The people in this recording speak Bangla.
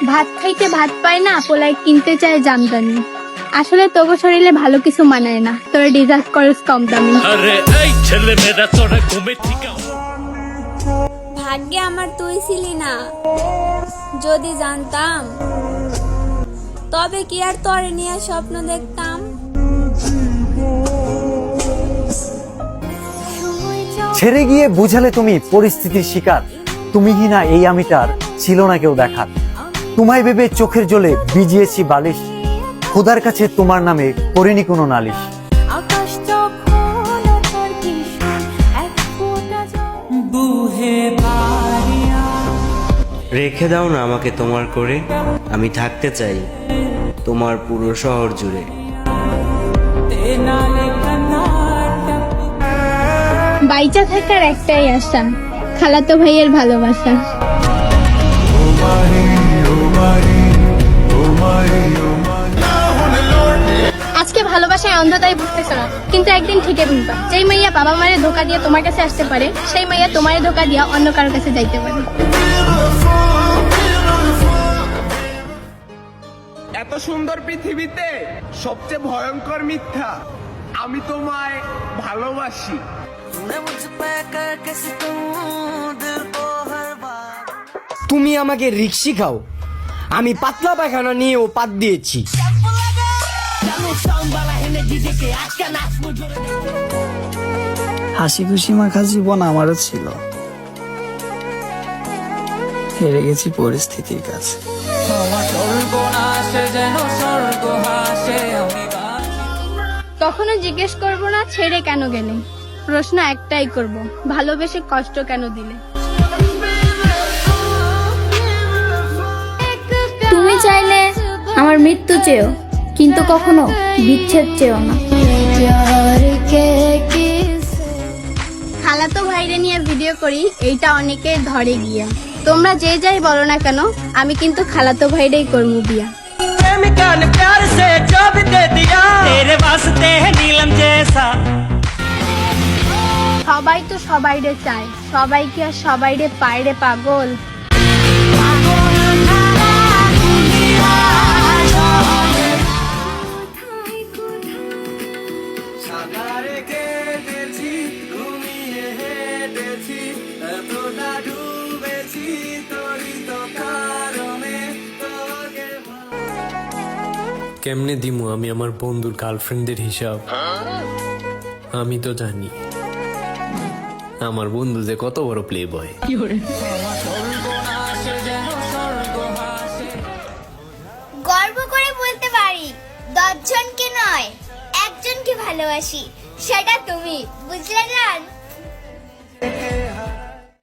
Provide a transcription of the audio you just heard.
ভাত খাইতে ভাত পায় না, পোলায় কিনতে চায় জামদানি। আসলে তোগো শরীরে ভালো কিছু মানায় না, তোরা ডিজার্ভ করস কম দামি। ভাগ্যে আমার তুই ছিলি না, যদি জানতাম তবে কি আর তরে নিয়ে স্বপ্ন দেখতাম। ছেড়ে গিয়ে বুঝালে তুমি পরিস্থিতির শিকার, তুমি কি না এই আমিটার ছিল না কেউ দেখার। তোমায় ভেবে চোখের জলে ভিজিয়েছি বালিশ, খোদার কাছে তোমার নামে করিনি কোনো নালিশ। রেখে দাও না আমাকে তোমার করে, আমি থাকতে চাই তোমার পুরো শহর জুড়ে। বাইচা থাকার একটাই আশা, খালাতো ভাইয়ের ভালোবাসা। আজকে ভালোবাসায় অন্ধতাই বুঝতেছো না, কিন্তু একদিন ঠিকই বুঝবা। যেই মাইয়া বাবা মায়ের ধোকা দিয়ে তোমার কাছে আসতে পারে, সেই মাইয়া তোমার ধোকা দিয়া অন্য কারোর কাছে যাইতে পারে। এত সুন্দর পৃথিবীতে সবচেয়ে ভয়ঙ্কর মিথ্যা, আমি তোমায় ভালোবাসি। তুমি আমাকে রিক্সি খাও, আমি পাতলা পায়খানা নিয়েও পাত দিয়েছি। হাসি খুশি মাখা জীবন আমারও ছিল, হেরে গেছি পরিস্থিতির কাছে। কখনো জিজ্ঞেস করবো না ছেড়ে কেন গেলে, প্রশ্ন একটাই করব, ভালোবেসে কষ্ট কেন দিলে। তুমি চাইলে আমার মৃত্যু চেয়েও, কিন্তু কখনো বিচ্ছেদ চেয়েও না। খালাতো ভাইরে নিয়ে ভিডিও করি, এইটা অনেকে ধরে গিয়া। তোমরা যে যাই বলো না কেন, আমি কিন্তু খালাতো ভাইরেই করবো বিয়া। সবাই তো সবাইরে চায়, সবাই কি আর সবাইরে পায় রে পাগল। কেমনে দিমু আমি আমার বন্ধুর গার্লফ্রেন্ডের হিসাব? আমি তো জানি আমার বন্ধু যে কত বড় প্লে বয়। গর্ব করে বলতে পারি 10 জনকে নয়, একজনকে ভালোবাসি, সেটা তুমি, বুঝলে জান?